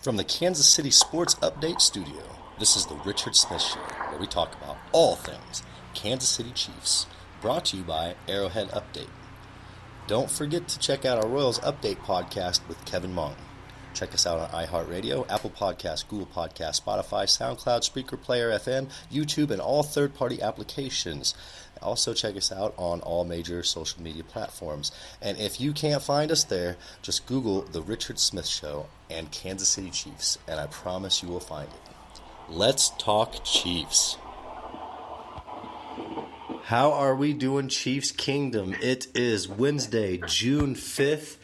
From the Kansas City Sports Update Studio, this is the Richard Smith Show, where we talk about all things Kansas City Chiefs, brought to you by Arrowhead Update. Don't forget to check out our Royals Update podcast with Kevin Monk. Check us out on iHeartRadio, Apple Podcasts, Google Podcasts, Spotify, SoundCloud, Spreaker Player FM, YouTube, and all third-party applications. Also check us out on all major social media platforms. And if you can't find us there, just Google The Richard Smith Show and Kansas City Chiefs, and I promise you will find it. Let's talk Chiefs. How are we doing, Chiefs Kingdom? It is Wednesday, June 5th,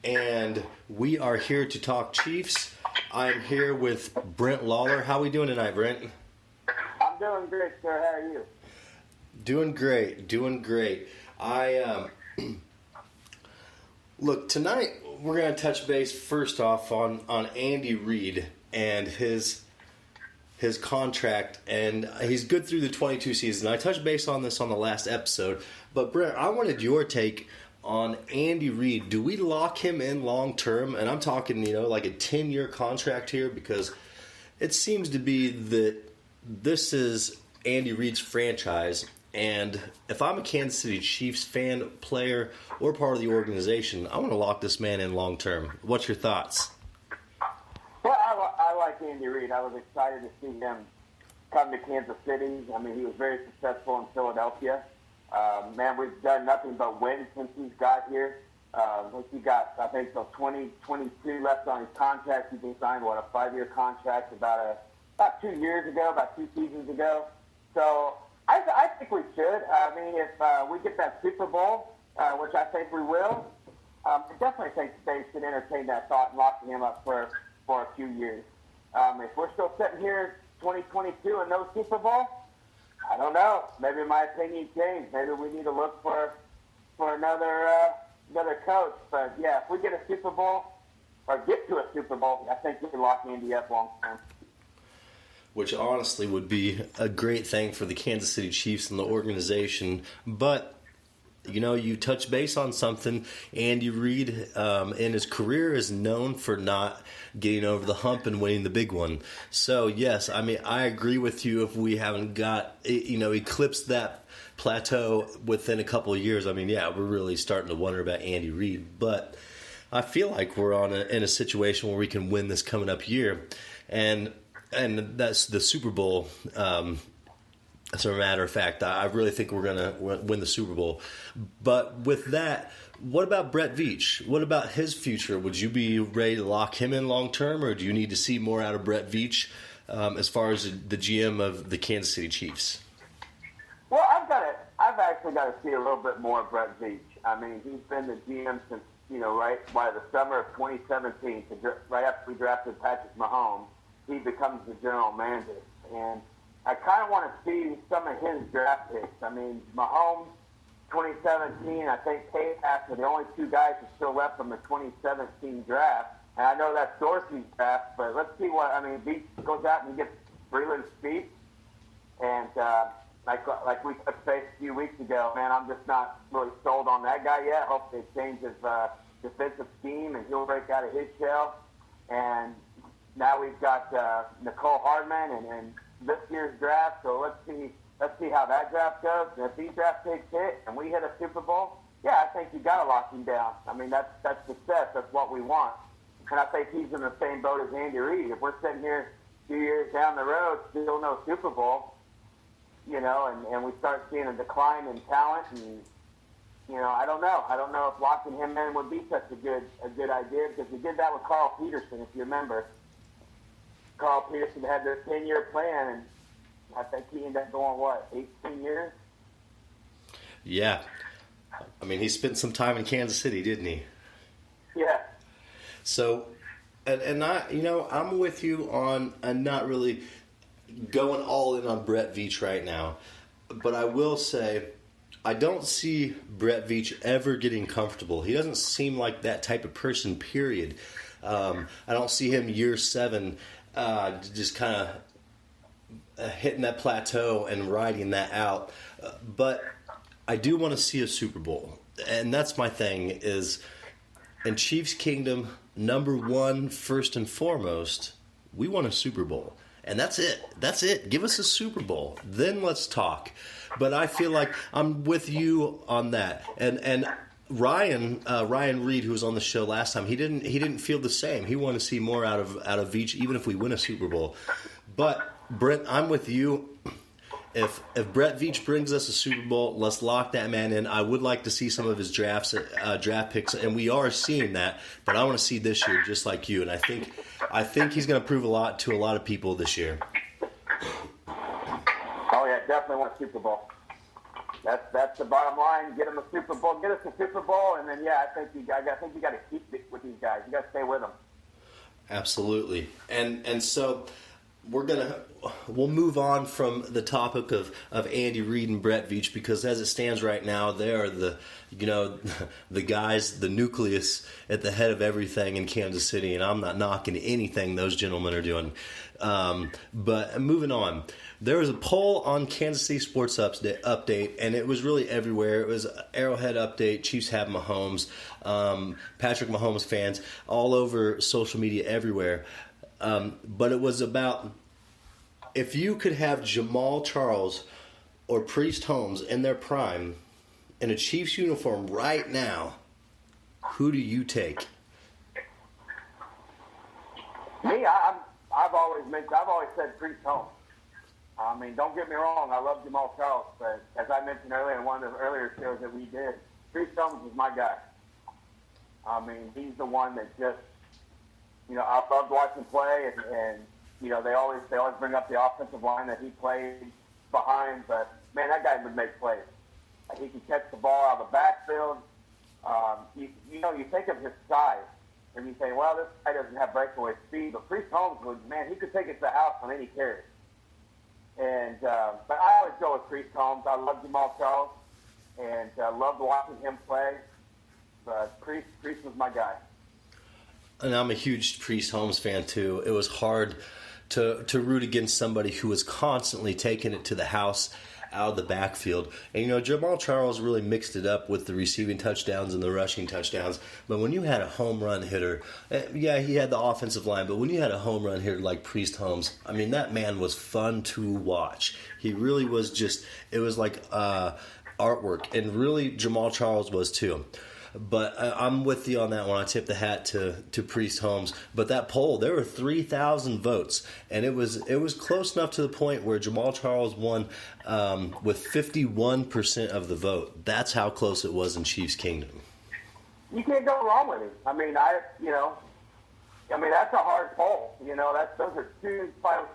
and we are here to talk Chiefs. I'm here with Brent Lawler. How are we doing tonight, Brent? I'm doing great, sir. How are you? Doing great. Look, tonight we're going to touch base first off on Andy Reid and his contract, and he's good through the 22 season. I touched base on this on the last episode, but Brent, I wanted your take on Andy Reid. Do we lock him in long term? And I'm talking, like a 10-year contract here, because it seems to be that this is Andy Reid's franchise. And if I'm a Kansas City Chiefs fan, player, or part of the organization, I want to lock this man in long term. What's your thoughts? Well, I like Andy Reid. I was excited to see him come to Kansas City. I mean, he was very successful in Philadelphia. We've done nothing but win since he's got here. He got, I think, 22 left on his contract. He signed, a 5-year contract about 2 years ago, about 2 seasons ago. So I think we should. I mean, if we get that Super Bowl, which I think we will, I definitely think they should entertain that thought and locking him up for a few years. If we're still sitting here 2022 and no Super Bowl, I don't know. Maybe my opinion changed. Maybe we need to look for another coach. But yeah, if we get a Super Bowl or get to a Super Bowl, I think we can lock Andy up long term. Which honestly would be a great thing for the Kansas City Chiefs and the organization. But, you touch base on something. Andy Reid in his career is known for not getting over the hump and winning the big one. So, yes, I mean, I agree with you if we haven't eclipsed that plateau within a couple of years. I mean, yeah, we're really starting to wonder about Andy Reid. But I feel like we're in a situation where we can win this coming up year. And that's the Super Bowl. As a matter of fact, I really think we're going to win the Super Bowl. But with that, what about Brett Veach? What about his future? Would you be ready to lock him in long term, or do you need to see more out of Brett Veach as far as the GM of the Kansas City Chiefs? Well, I've actually got to see a little bit more of Brett Veach. I mean, he's been the GM since right by the summer of 2017, right after we drafted Patrick Mahomes. He becomes the general manager. And I kind of want to see some of his draft picks. I mean, Mahomes, 2017, I think K-Pass are the only two guys who still left from the 2017 draft. And I know that's Dorsey's draft, but let's see Veach goes out and gets Breland Speed. And like we touched base a few weeks ago, man, I'm just not really sold on that guy yet. Hope they change his defensive scheme and he'll break out of his shell. And now we've got Nicole Hardman and this year's draft, so let's see how that draft goes. And if these draft picks hit and we hit a Super Bowl, yeah, I think you got to lock him down. I mean, that's success. That's what we want. And I think he's in the same boat as Andy Reid. If we're sitting here 2 years down the road, still no Super Bowl, and we start seeing a decline in talent, and I don't know. I don't know if locking him in would be such a good idea, because we did that with Carl Peterson, if you remember. Carl Peterson had this 10-year plan, and I think he ended up going, 18 years? Yeah. I mean, he spent some time in Kansas City, didn't he? Yeah. So, and I'm with you on not really going all in on Brett Veach right now. But I will say, I don't see Brett Veach ever getting comfortable. He doesn't seem like that type of person, period. I don't see him year 7 just kind of hitting that plateau and riding that out. But I do want to see a Super Bowl. And that's my thing is, in Chiefs Kingdom, number one, first and foremost, we want a Super Bowl. And that's it. That's it. Give us a Super Bowl. Then let's talk. But I feel like I'm with you on that. And Ryan Reed, who was on the show last time, he didn't feel the same. He wanted to see more out of Veach, even if we win a Super Bowl. But Brent, I'm with you. If Brett Veach brings us a Super Bowl, let's lock that man in. I would like to see some of his draft picks, and we are seeing that. But I want to see this year, just like you. And I think he's going to prove a lot to a lot of people this year. Oh yeah, definitely want a Super Bowl. That's the bottom line. Get him a Super Bowl. Get us a Super Bowl, and then I think you got to keep it with these guys. You got to stay with them. Absolutely, and so. We'll move on from the topic of Andy Reid and Brett Veach, because as it stands right now, they are the guys, the nucleus at the head of everything in Kansas City, and I'm not knocking anything those gentlemen are doing. But moving on, there was a poll on Kansas City Sports Update, and it was really everywhere. It was Arrowhead Update, Chiefs have Mahomes, Patrick Mahomes fans all over social media everywhere. But it was about if you could have Jamal Charles or Priest Holmes in their prime in a Chiefs uniform right now, who do you take? Me, I've always said Priest Holmes. I mean, don't get me wrong, I love Jamal Charles, but as I mentioned earlier in one of the earlier shows that we did, Priest Holmes is my guy. I mean, he's the one that just. I loved watching play, and they always bring up the offensive line that he played behind. But man, that guy would make plays. He could catch the ball out of the backfield. You think of his size, and you say, well, this guy doesn't have breakaway speed. But Priest Holmes he could take it to the house on any carry. And but I always go with Priest Holmes. I love Jamal Charles, and loved watching him play. But Priest was my guy. And I'm a huge Priest Holmes fan too. It was hard to root against somebody who was constantly taking it to the house out of the backfield. And Jamal Charles really mixed it up with the receiving touchdowns and the rushing touchdowns. But when you had a home run hitter, he had the offensive line, but when you had a home run hitter like Priest Holmes, I mean, that man was fun to watch. He really was it was like artwork. And really Jamal Charles was too. But I'm with you on that one. I tip the hat to Priest Holmes. But that poll, there were 3,000 votes, and it was close enough to the point where Jamal Charles won with 51% of the vote. That's how close it was in Chiefs Kingdom. You can't go wrong with him. I mean, that's a hard poll. Those are two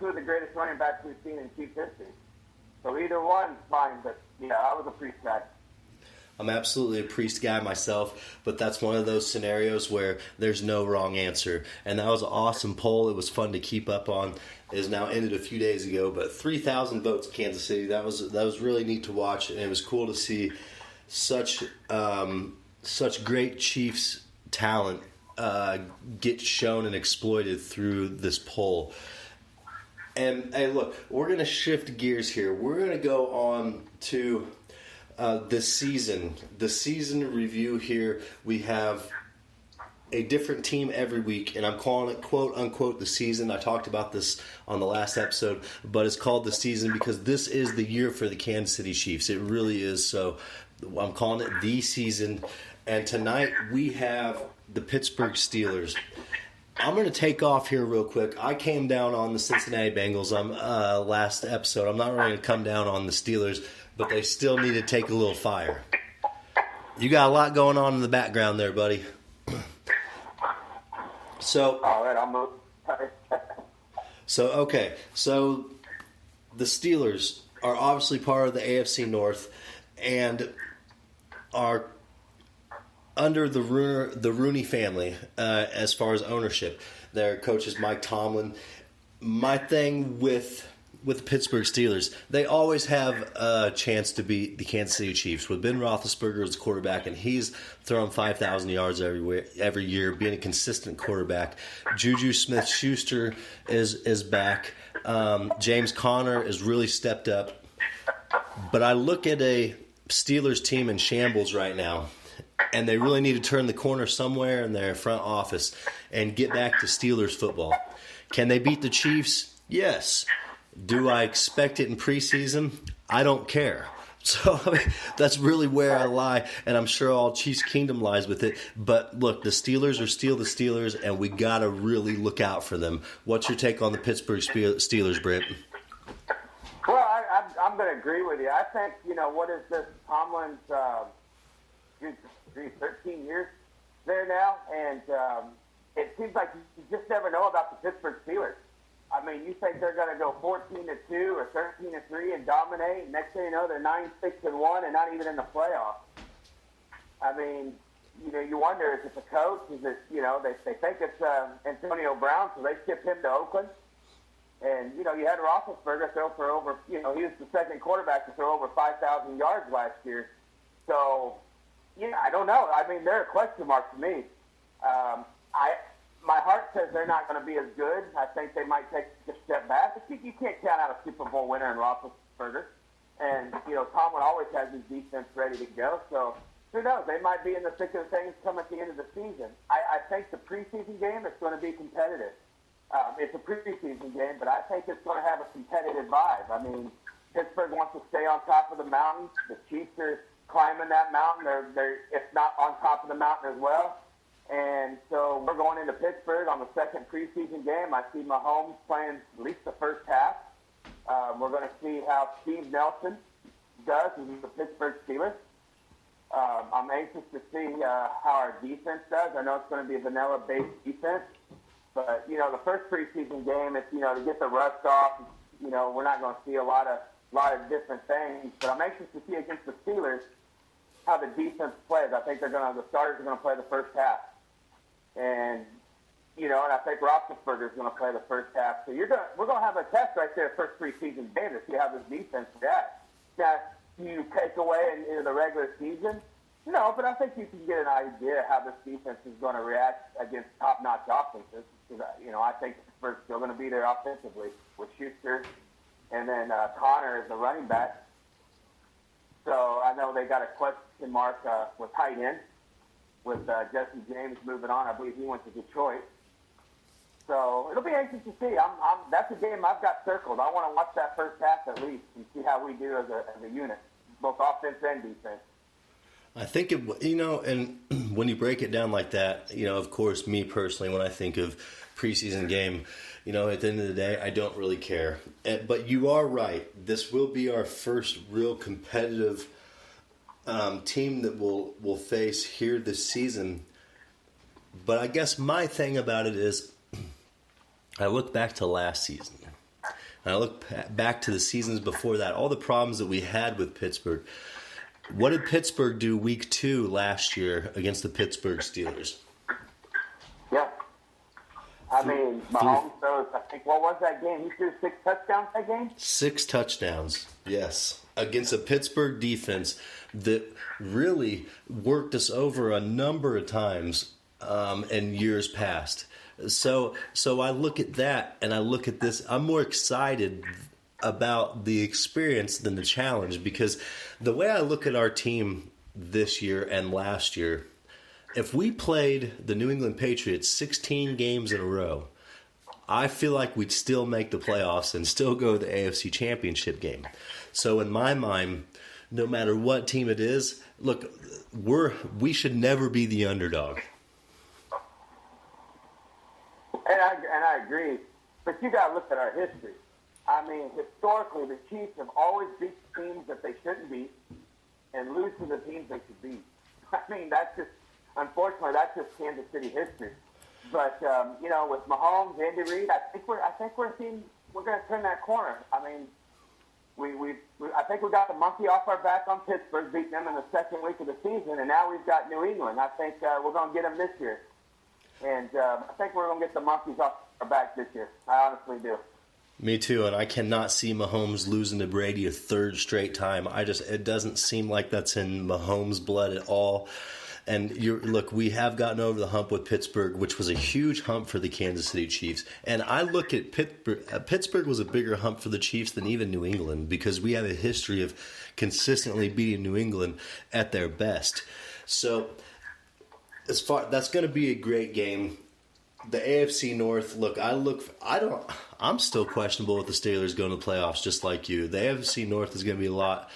of the greatest running backs we've seen in Chiefs history. So either one's fine. But I was a Priest guy. I'm absolutely a Priest guy myself, but that's one of those scenarios where there's no wrong answer. And that was an awesome poll. It was fun to keep up on. It has now ended a few days ago, but 3,000 votes in Kansas City. That was really neat to watch, and it was cool to see such great Chiefs talent get shown and exploited through this poll. And hey, look, we're going to shift gears here. We're going to go on to the season review here. We have a different team every week, and I'm calling it quote unquote the season. I talked about this on the last episode, but it's called the season because this is the year for the Kansas City Chiefs. It really is. So I'm calling it the season. And tonight we have the Pittsburgh Steelers. I'm going to take off here real quick. I came down on the Cincinnati Bengals last episode. I'm not really going to come down on the Steelers, but they still need to take a little fire. You got a lot going on in the background there, buddy. So, all right, I'm okay. So the Steelers are obviously part of the AFC North and are under the Rooney family as far as ownership. Their coach is Mike Tomlin. My thing with the Pittsburgh Steelers, they always have a chance to beat the Kansas City Chiefs. With Ben Roethlisberger as quarterback, and he's throwing 5,000 yards every year, being a consistent quarterback. Juju Smith-Schuster is back. James Conner has really stepped up. But I look at a Steelers team in shambles right now, and they really need to turn the corner somewhere in their front office and get back to Steelers football. Can they beat the Chiefs? Yes. Do I expect it in preseason? I don't care. So I mean, that's really where I lie, and I'm sure all Chiefs Kingdom lies with it. But look, the Steelers are still the Steelers, and we got to really look out for them. What's your take on the Pittsburgh Steelers, Brent? Well, I'm going to agree with you. I think, what is this? Tomlin's 13 years there now, and it seems like you just never know about the Pittsburgh Steelers. I mean, you think they're going to go 14-2 or 13-3 and dominate. Next thing you know, they're 9-6-1 and not even in the playoffs. I mean, you wonder, is it the coach? Is it, they think it's Antonio Brown, so they ship him to Oakland. And, you had Roethlisberger throw for over, he was the second quarterback to throw over 5,000 yards last year. So, I don't know. I mean, they're a question mark to me. My heart says they're not going to be as good. I think they might take a step back. But you can't count out a Super Bowl winner in Roethlisberger. And, Tomlin always has his defense ready to go. So, who knows? They might be in the thick of things come at the end of the season. I think the preseason game is going to be competitive. It's a preseason game, but I think it's going to have a competitive vibe. I mean, Pittsburgh wants to stay on top of the mountain. The Chiefs are climbing that mountain. They're if not on top of the mountain as well. And so we're going into Pittsburgh on the second preseason game. I see Mahomes playing at least the first half. We're going to see how Steve Nelson does as the Pittsburgh Steelers. I'm anxious to see how our defense does. I know it's going to be a vanilla-based defense. But, the first preseason game, it's, to get the rust off, we're not going to see a lot of different things. But I'm anxious to see against the Steelers how the defense plays. I think the starters are going to play the first half. And, and I think Roethlisberger is going to play the first half. So we're going to have a test right there first preseason game to see how this defense reacts. Now, you take away into the regular season? No, but I think you can get an idea how this defense is going to react against top-notch offenses. I think Pittsburgh's still going to be there offensively with Schuster and then Connor as the running back. So I know they got a question mark with tight end with Jesse James moving on. I believe he went to Detroit. So it'll be interesting to see. That's a game I've got circled. I want to watch that first half at least and see how we do as a unit, both offense and defense. I think, and when you break it down like that, of course, me personally, when I think of preseason game, at the end of the day, I don't really care. But you are right. This will be our first real competitive team that we'll face here this season. But I guess my thing about it is I look back to last season. And I look back to the seasons before that, all the problems that we had with Pittsburgh. What did Pittsburgh do week 2 last year against the Pittsburgh Steelers? Yeah. I mean, Mahomes throws, I think, what was that game? He threw 6 touchdowns that game? 6 touchdowns, yes. Against a Pittsburgh defense that really worked us over a number of times in years past. So I look at that and I look at this. I'm more excited about the experience than the challenge, because the way I look at our team this year and last year, if we played the New England Patriots 16 games in a row, I feel like we'd still make the playoffs and still go to the AFC Championship game. So in my mind, no matter what team it is, look, we should never be the underdog. And I agree, but you got to look at our history. I mean, historically, the Chiefs have always beat teams that they shouldn't beat and lose to the teams they should beat. I mean, unfortunately, that's just Kansas City history. But with Mahomes, Andy Reid, I think we're going to turn that corner. I mean, I think we got the monkey off our back on Pittsburgh, beating them in the second week of the season, and now we've got New England. I think we're going to get them this year, and I think we're going to get the monkeys off our back this year. I honestly do. Me too, and I cannot see Mahomes losing to Brady a third straight time. It doesn't seem like that's in Mahomes' blood at all. And look, we have gotten over the hump with Pittsburgh, which was a huge hump for the Kansas City Chiefs. And I look at Pittsburgh was a bigger hump for the Chiefs than even New England, because we have a history of consistently beating New England at their best. So That's going to be a great game. The AFC North, I'm still questionable with the Steelers going to the playoffs, just like you. The AFC North is going to be a lot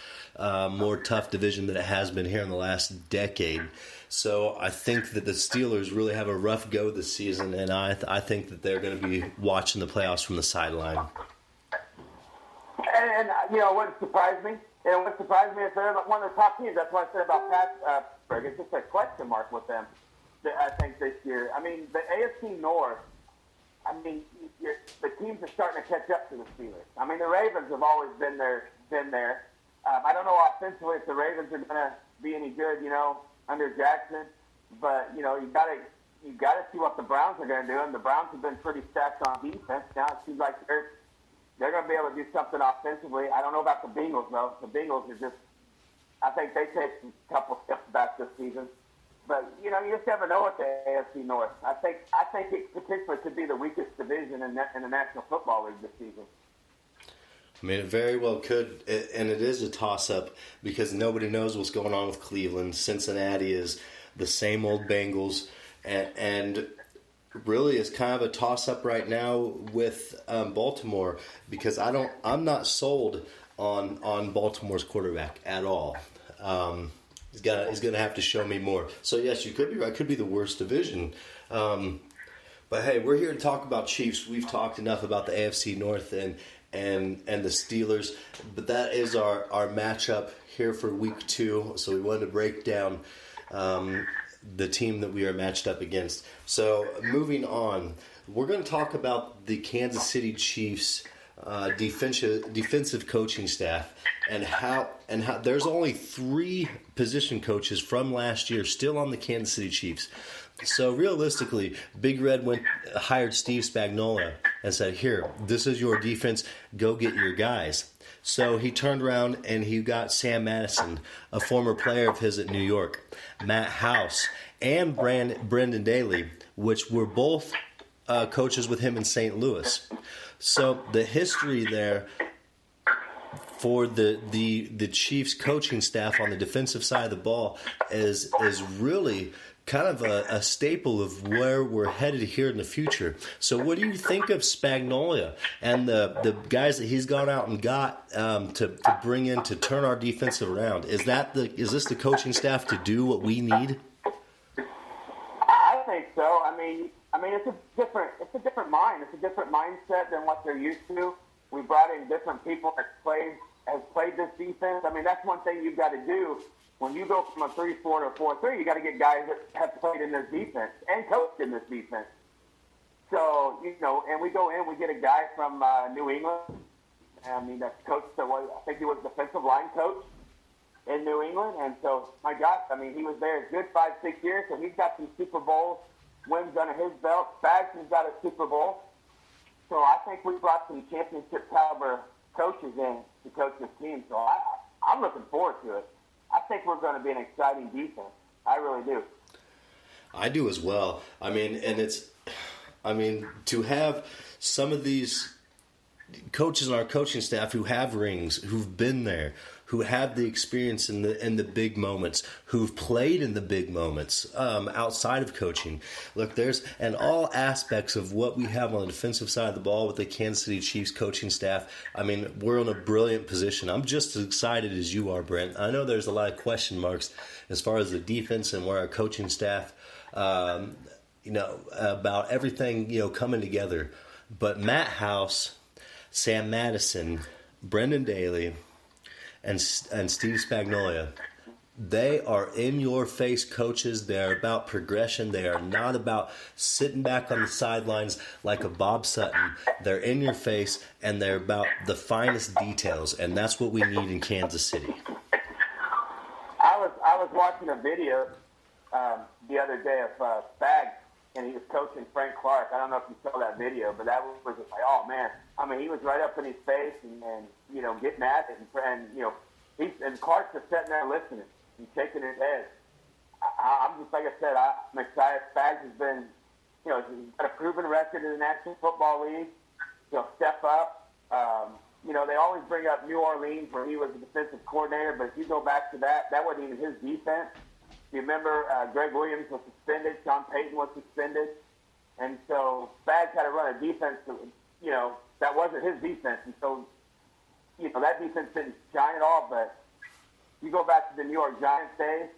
more tough division than it has been here in the last decade. So I think that the Steelers really have a rough go this season, and I think that they're going to be watching the playoffs from the sideline. And it wouldn't surprise me. It wouldn't surprise me if they're one of the top teams. That's what I said about Pittsburgh. It's just a question mark with them, I think, this year. I mean, the AFC North, the teams are starting to catch up to the Steelers. I mean, the Ravens have always been there. I don't know offensively if the Ravens are going to be any good, under Jackson. But, you got to see what the Browns are going to do. And the Browns have been pretty stacked on defense. Now it seems like they're going to be able to do something offensively. I don't know about the Bengals, though. The Bengals are I think they take a couple steps back this season. But, you just never know with the AFC North. I think it potentially could be the weakest division in the National Football League this season. I mean, it very well could, and it is a toss-up because nobody knows what's going on with Cleveland. Cincinnati is the same old Bengals, and really is kind of a toss-up right now with Baltimore because I'm not sold on Baltimore's quarterback at all. He's going to have to show me more. So yes, you could be right. Could be the worst division. But hey, we're here to talk about Chiefs. We've talked enough about the AFC North and the Steelers, but that is our matchup here for week 2. So we wanted to break down the team that we are matched up against. So moving on, we're going to talk about the Kansas City Chiefs defensive coaching staff and how there's only 3 position coaches from last year still on the Kansas City Chiefs. So realistically, Big Red hired Steve Spagnuolo and said, "Here, this is your defense. Go get your guys." So he turned around and he got Sam Madison, a former player of his at New York, Matt House, and Brendan Daly, which were both coaches with him in St. Louis. So the history there for the Chiefs coaching staff on the defensive side of the ball is really kind of a staple of where we're headed here in the future. So what do you think of Spagnuolo and the guys that he's gone out and got to bring in to turn our defense around? Is this the coaching staff to do what we need? I think so. I mean, it's a different mind. It's a different mindset than what they're used to. We brought in different people that has played this defense. I mean, that's one thing you've got to do. When you go from a 3-4 to a 4-3, you got to get guys that have played in this defense and coached in this defense. So, and we go in, we get a guy from New England. I mean, that's coached, I think he was defensive line coach in New England. And so, my gosh, I mean, he was there a good 5-6 years, so he's got some Super Bowl wins under his belt. Spags has got a Super Bowl. So I think we brought some championship caliber coaches in to coach this team. So I'm looking forward to it. I think we're going to be an exciting defense. I really do. I do as well. I mean, to have some of these coaches on our coaching staff who have rings, who've been there, who have the experience in the big moments, who've played in the big moments outside of coaching. Look, there's in all aspects of what we have on the defensive side of the ball with the Kansas City Chiefs coaching staff. I mean, we're in a brilliant position. I'm just as excited as you are, Brent. I know there's a lot of question marks as far as the defense and where our coaching staff, about everything, coming together. But Matt House, Sam Madison, Brendan Daly, and Steve Spagnuolo, they are in-your-face coaches. They're about progression. They are not about sitting back on the sidelines like a Bob Sutton. They're in your face, and they're about the finest details, and that's what we need in Kansas City. I was watching a video the other day of Spags, and he was coaching Frank Clark. I don't know if you saw that video, but that was just like, oh, man. I mean, he was right up in his face and getting at it. And Clark's just sitting there listening and shaking his head. I'm just, like I said, I'm excited. Spags has been, he's got a proven record in the National Football League. He'll step up. They always bring up New Orleans where he was the defensive coordinator, but if you go back to that wasn't even his defense. You remember Greg Williams was suspended, Sean Payton was suspended, and so Spags had to run a defense that wasn't his defense, and so that defense didn't shine at all. But you go back to the New York Giants days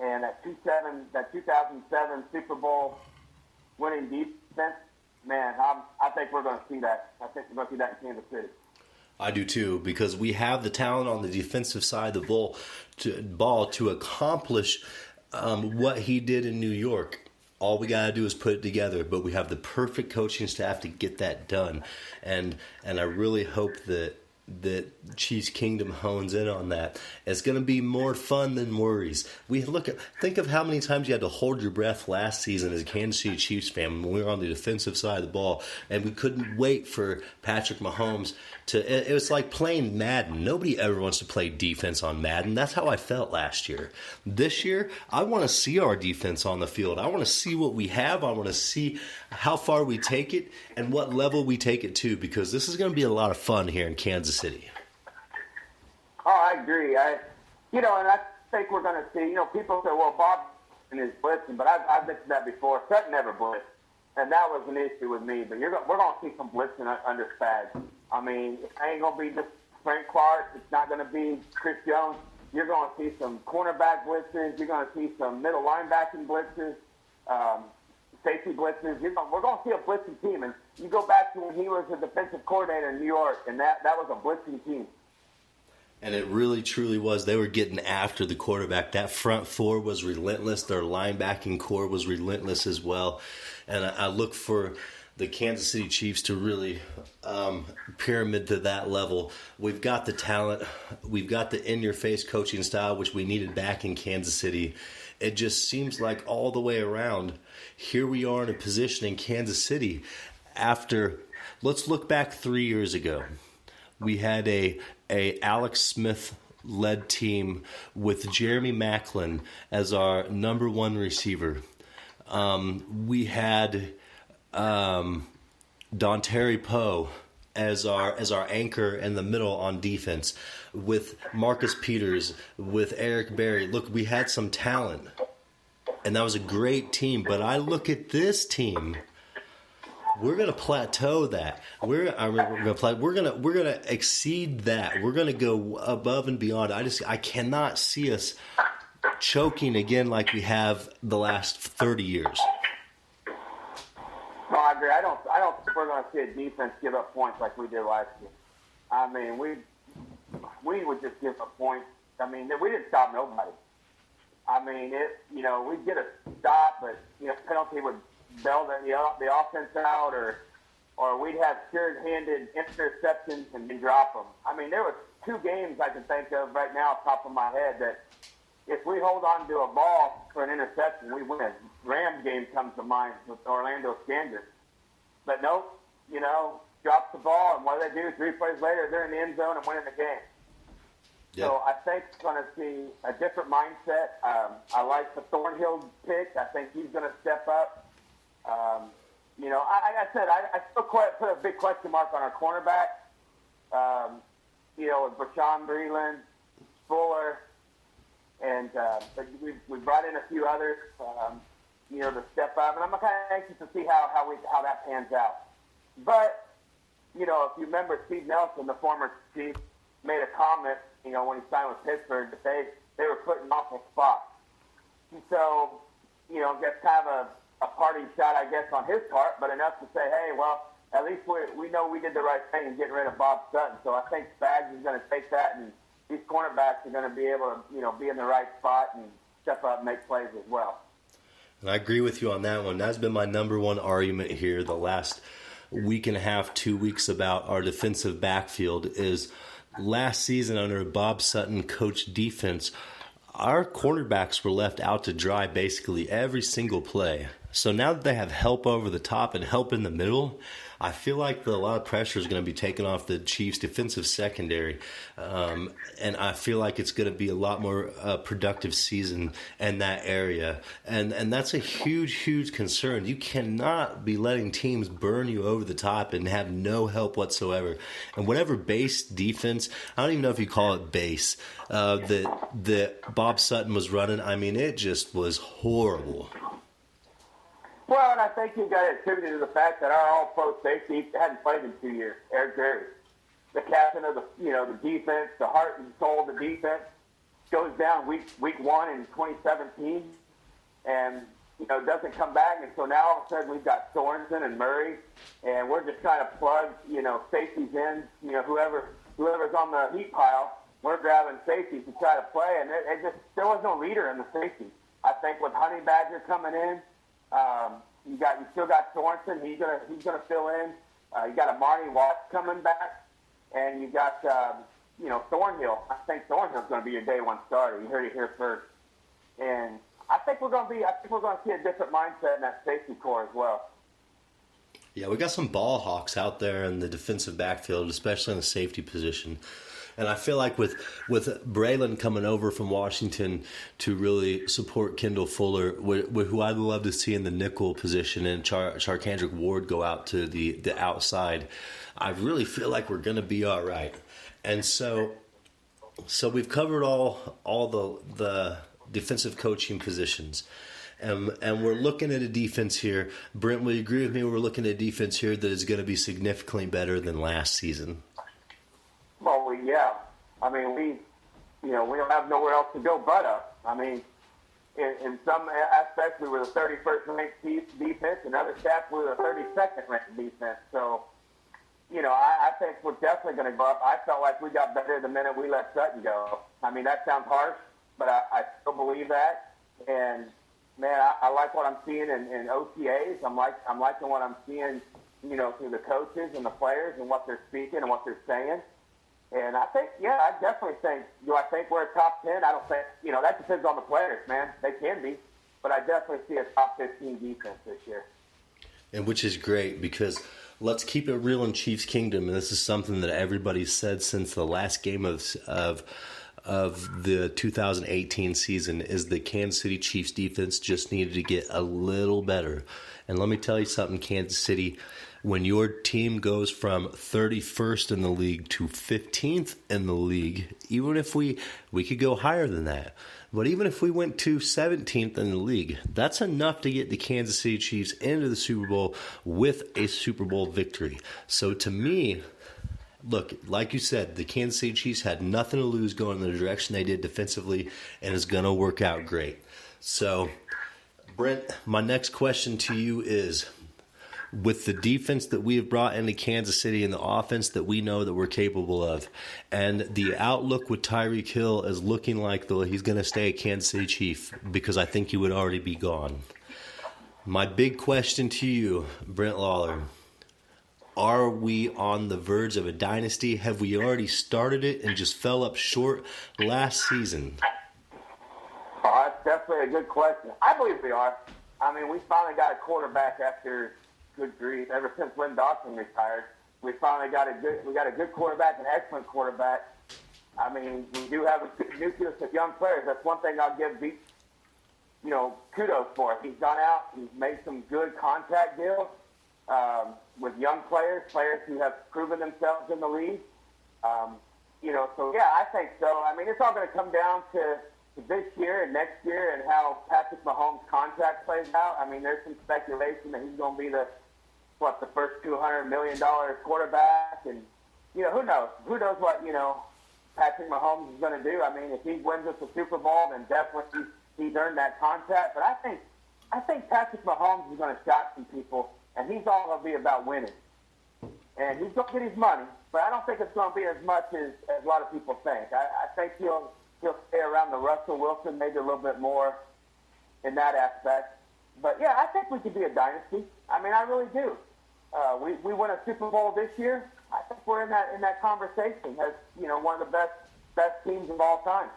and that 2007 Super Bowl winning defense, man, I think we're going to see that. I think we're going to see that in Kansas City. I do too, because we have the talent on the defensive side of the ball to accomplish what he did in New York. All we got to do is put it together, but we have the perfect coaching staff to get that done. And I really hope that Chiefs Kingdom hones in on that. It's going to be more fun than worries. Think of how many times you had to hold your breath last season as a Kansas City Chiefs fan when we were on the defensive side of the ball, and we couldn't wait for Patrick Mahomes to. It was like playing Madden. Nobody ever wants to play defense on Madden. That's how I felt last year. This year, I want to see our defense on the field. I want to see what we have. I want to see how far we take it and what level we take it to, because this is going to be a lot of fun here in Kansas City. Oh, I agree. And I think we're going to see, people say, well, Bob is blitzing, but I've mentioned that before. Sutton never blitzed, and that was an issue with me. But we're going to see some blitzing under Spags. I mean, it ain't going to be just Frank Clark. It's not going to be Chris Jones. You're going to see some cornerback blitzes. You're going to see some middle linebacking blitzes, safety blitzes. We're going to see a blitzing team. And you go back to when he was a defensive coordinator in New York, and that was a blitzing team. And it really, truly was. They were getting after the quarterback. That front four was relentless. Their linebacking core was relentless as well. And I look for the Kansas City Chiefs to really pyramid to that level. We've got the talent. We've got the in-your-face coaching style, which we needed back in Kansas City. It just seems like all the way around, here we are in a position in Kansas City after, let's look back 3 years ago. We had a Alex Smith-led team with Jeremy Maclin as our number one receiver. We had Dontari Poe as our anchor in the middle on defense, with Marcus Peters, with Eric Berry. Look, we had some talent, and that was a great team. But I look at this team. We're gonna plateau that. We're gonna exceed that. We're gonna go above and beyond. I cannot see us choking again like we have the last 30 years. No, I agree. I don't think we're going to see a defense give up points like we did last year. I mean, we would just give up points. I mean, we didn't stop nobody. I mean, we'd get a stop, but penalty would bail the offense out, or we'd have sure-handed interceptions and drop them. I mean, there was 2 games I can think of right now off the top of my head that if we hold on to a ball for an interception, we win. Rams game comes to mind with Orlando Scandrick. But nope, drops the ball, and what do they do? 3 plays later, they're in the end zone and winning the game. Yep. So I think we're going to see a different mindset. I like the Thornhill pick. I think he's going to step up. I still put a big question mark on our cornerback. With Rashawn Breeland, Fuller, and we brought in a few others, to step up. And I'm kind of anxious to see how that pans out. But, if you remember Steve Nelson, the former Chief, made a comment, when he signed with Pittsburgh, that they were put in awful spots. And so, that's kind of a parting shot, I guess, on his part, but enough to say, hey, well, at least we know we did the right thing in getting rid of Bob Sutton. So I think Spags is going to take that, and these cornerbacks are going to be able to, be in the right spot and step up and make plays as well. And I agree with you on that one. That's been my number one argument here the last week and a half, 2 weeks about our defensive backfield is last season under Bob Sutton coach defense, our cornerbacks were left out to dry basically every single play. So now that they have help over the top and help in the middle, I feel like a lot of pressure is going to be taken off the Chiefs' defensive secondary. And I feel like it's going to be a lot more productive season in that area. And that's a huge, huge concern. You cannot be letting teams burn you over the top and have no help whatsoever. And whatever base defense, I don't even know if you call it base, that Bob Sutton was running, I mean, it just was horrible. Well, and I think you got to attribute it to the fact that our all-pro safety hadn't played in 2 years. Eric Berry, the captain of the defense, the heart and soul of the defense, goes down week one in 2017, and doesn't come back. And so now all of a sudden we've got Sorensen and Murray, and we're just trying to plug safeties in. Whoever's on the heat pile, we're grabbing safeties to try to play, and there was no leader in the safety. I think with Honey Badger coming in. You still got Sorensen. He's gonna fill in. You got a Marty Watts coming back, and you got Thornhill. I think Thornhill's going to be your day one starter. You heard it here first. And I think we're going to see a different mindset in that safety core as well. Yeah, we got some ball hawks out there in the defensive backfield, especially in the safety position. And I feel like with Braylon coming over from Washington to really support Kendall Fuller, who I'd love to see in the nickel position, and Charkandrick Ward go out to the outside, I really feel like we're going to be all right. And so we've covered all the defensive coaching positions. And we're looking at a defense here. Brent, will you agree with me? We're looking at a defense here that is going to be significantly better than last season. Well, yeah. I mean, we don't have nowhere else to go but up. I mean, in some aspects, we were the 31st ranked defense, and other stats, we were the 32nd ranked defense. So, I think we're definitely going to go up. I felt like we got better the minute we let Sutton go. I mean, that sounds harsh, but I still believe that. And man, I like what I'm seeing in OTAs. I'm liking what I'm seeing, through the coaches and the players and what they're speaking and what they're saying. And I think, I definitely think, do I think we're a top 10? I don't think, that depends on the players, man. They can be. But I definitely see a top 15 defense this year. And which is great because let's keep it real in Chiefs Kingdom. And this is something that everybody's said since the last game of the 2018 season is the Kansas City Chiefs defense just needed to get a little better. And let me tell you something, Kansas City, when your team goes from 31st in the league to 15th in the league, even if we could go higher than that, but even if we went to 17th in the league, that's enough to get the Kansas City Chiefs into the Super Bowl with a Super Bowl victory. So to me, look, like you said, the Kansas City Chiefs had nothing to lose going in the direction they did defensively, and it's going to work out great. So, Brent, my next question to you is, with the defense that we have brought into Kansas City and the offense that we know that we're capable of, and the outlook with Tyreek Hill is looking like he's going to stay a Kansas City Chief because I think he would already be gone. My big question to you, Brent Lawler, are we on the verge of a dynasty? Have we already started it and just fell up short last season? Oh, that's definitely a good question. I believe we are. I mean, we finally got a quarterback after, good grief, ever since Lynn Dawson retired. We finally got a good quarterback, an excellent quarterback. I mean, we do have a nucleus of young players. That's one thing I'll give Beach, kudos for. He's gone out, he's made some good contact deals with young players who have proven themselves in the league. So yeah, I think so. I mean, it's all going to come down to this year and next year and how Patrick Mahomes' contract plays out. I mean, there's some speculation that he's going to be the first $200 million quarterback, and who knows? Who knows what Patrick Mahomes is going to do? I mean, if he wins us a Super Bowl, then definitely he's earned that contract. But I think Patrick Mahomes is going to shock some people, and he's all going to be about winning. And he's going to get his money, but I don't think it's going to be as much as a lot of people think. I think he'll stay around the Russell Wilson, maybe a little bit more in that aspect. But yeah, I think we could be a dynasty. I mean, I really do. We win a Super Bowl this year. I think we're in that conversation as one of the best teams of all time.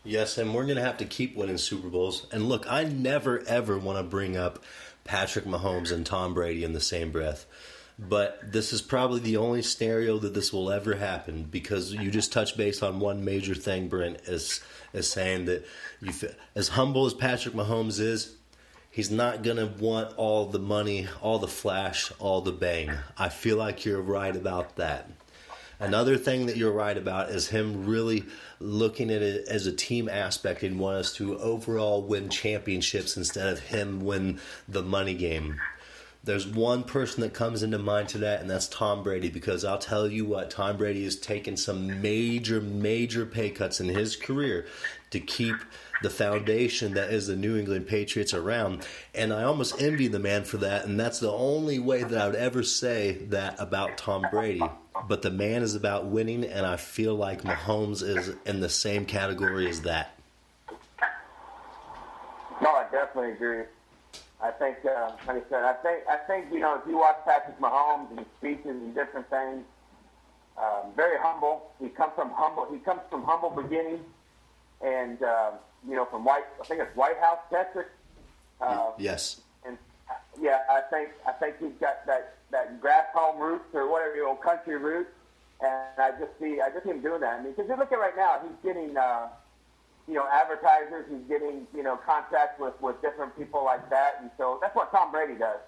Yes, and we're going to have to keep winning Super Bowls. And look, I never, ever want to bring up Patrick Mahomes and Tom Brady in the same breath. But this is probably the only scenario that this will ever happen, because you just touched base on one major thing, Brent, is saying that as humble as Patrick Mahomes is, he's not going to want all the money, all the flash, all the bang. I feel like you're right about that. Another thing that you're right about is him really looking at it as a team aspect and want us to overall win championships instead of him win the money game. There's one person that comes into mind to that, and that's Tom Brady, because I'll tell you what, Tom Brady has taken some major, major pay cuts in his career to keep the foundation that is the New England Patriots around, and I almost envy the man for that, and that's the only way that I would ever say that about Tom Brady. But the man is about winning, and I feel like Mahomes is in the same category as that. No, I definitely agree. I think, like I said, I think if you watch Patrick Mahomes and his speeches and different things, very humble. He comes from humble beginnings, and from I think it's White House, Texas. Yes. And yeah, I think he's got that grass home roots or whatever, old country roots, and I just see him doing that. I mean, because you look at right now, he's getting advertisers, he's getting contacts with different people like that, and so that's what Tom Brady does,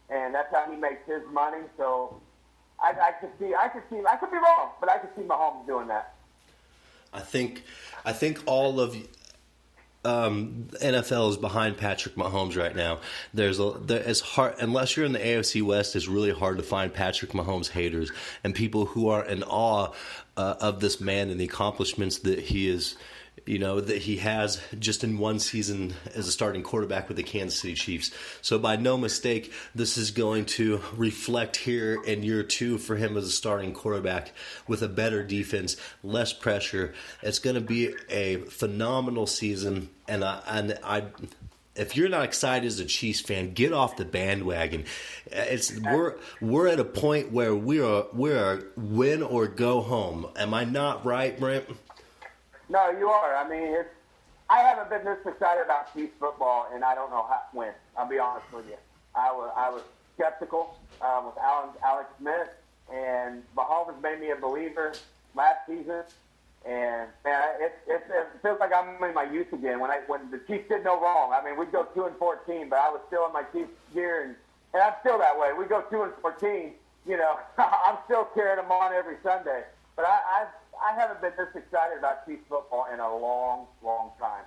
and that's how he makes his money. So I could see, I could be wrong, but I could see Mahomes doing that. I think all of NFL is behind Patrick Mahomes right now. It's hard, unless you're in the AFC West, it's really hard to find Patrick Mahomes haters and people who are in awe of this man and the accomplishments that he is. That he has just in one season as a starting quarterback with the Kansas City Chiefs. So by no mistake, this is going to reflect here in year 2 for him as a starting quarterback with a better defense, less pressure. It's going to be a phenomenal season, and I if you're not excited as a Chiefs fan, get off the bandwagon. We're at a point where we're win or go home. Am I not right, Brent? No, you are. I mean, I haven't been this excited about Chiefs football, and I don't know when. I'll be honest with you. I was skeptical with Alex Smith, and Mahomes made me a believer last season. And man, it feels like I'm in my youth again. When the Chiefs did no wrong. I mean, we'd go 2-14, but I was still in my Chiefs gear, and I'm still that way. We go 2-14. I'm still carrying them on every Sunday. But I haven't been this excited about Chiefs football in a long, long time.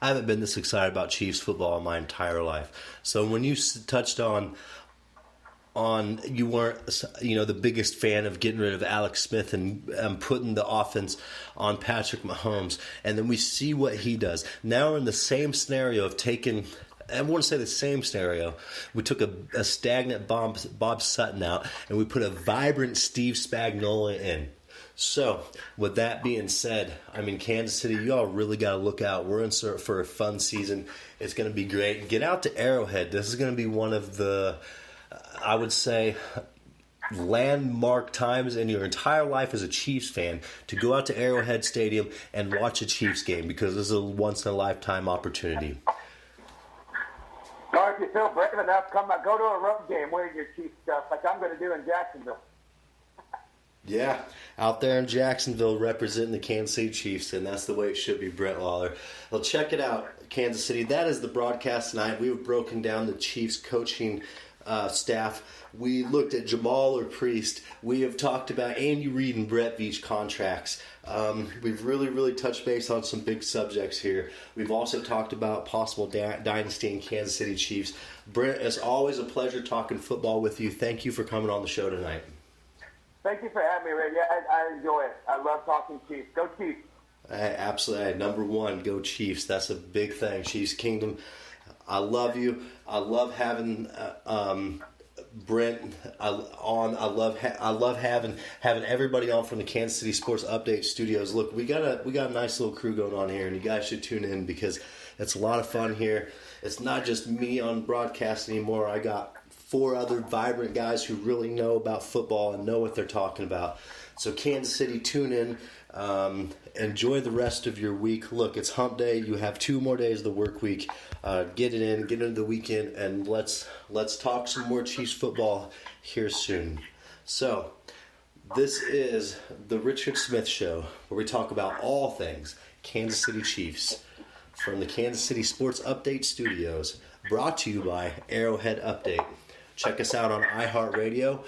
I haven't been this excited about Chiefs football in my entire life. So when you touched on you weren't the biggest fan of getting rid of Alex Smith and putting the offense on Patrick Mahomes, and then we see what he does. Now we're in the same scenario of taking. I wouldn't say the same scenario. We took a stagnant Bob Sutton out, and we put a vibrant Steve Spagnuolo in. So, with that being said, I mean, Kansas City, you all really got to look out. We're in for a fun season. It's going to be great. Get out to Arrowhead. This is going to be one of the, I would say, landmark times in your entire life as a Chiefs fan to go out to Arrowhead Stadium and watch a Chiefs game, because this is a once-in-a-lifetime opportunity. Or if you feel brave enough, go to a road game wearing your Chiefs stuff like I'm going to do in Jacksonville. Yeah, out there in Jacksonville representing the Kansas City Chiefs, and that's the way it should be, Brent Lawler. Well, check it out, Kansas City. That is the broadcast tonight. We've broken down the Chiefs coaching staff. We looked at Jamal or Priest. We have talked about Andy Reid and Brett Veach contracts. We've really, really touched base on some big subjects here. We've also talked about possible dynasty in Kansas City Chiefs. Brent, it's always a pleasure talking football with you. Thank you for coming on the show tonight. Thank you for having me, Ray. Yeah, I enjoy it. I love talking Chiefs. Go Chiefs. Absolutely. Number one, go Chiefs. That's a big thing. Chiefs Kingdom. I love you. I love having Brent on. I love having everybody on from the Kansas City Sports Update Studios. Look, we got a nice little crew going on here, and you guys should tune in because it's a lot of fun here. It's not just me on broadcast anymore. I got 4 other vibrant guys who really know about football and know what they're talking about. So Kansas City, tune in. Enjoy the rest of your week. Look, it's hump day. You have 2 more days of the work week. Get it in, get into the weekend, and let's talk some more Chiefs football here soon. So, this is the Richard Smith Show, where we talk about all things Kansas City Chiefs from the Kansas City Sports Update Studios, brought to you by Arrowhead Update. Check us out on iHeartRadio,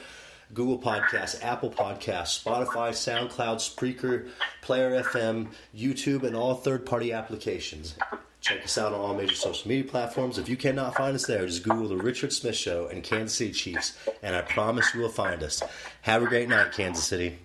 Google Podcasts, Apple Podcasts, Spotify, SoundCloud, Spreaker, Player FM, YouTube, and all third-party applications. Check us out on all major social media platforms. If you cannot find us there, just Google The Richard Smith Show and Kansas City Chiefs, and I promise you will find us. Have a great night, Kansas City.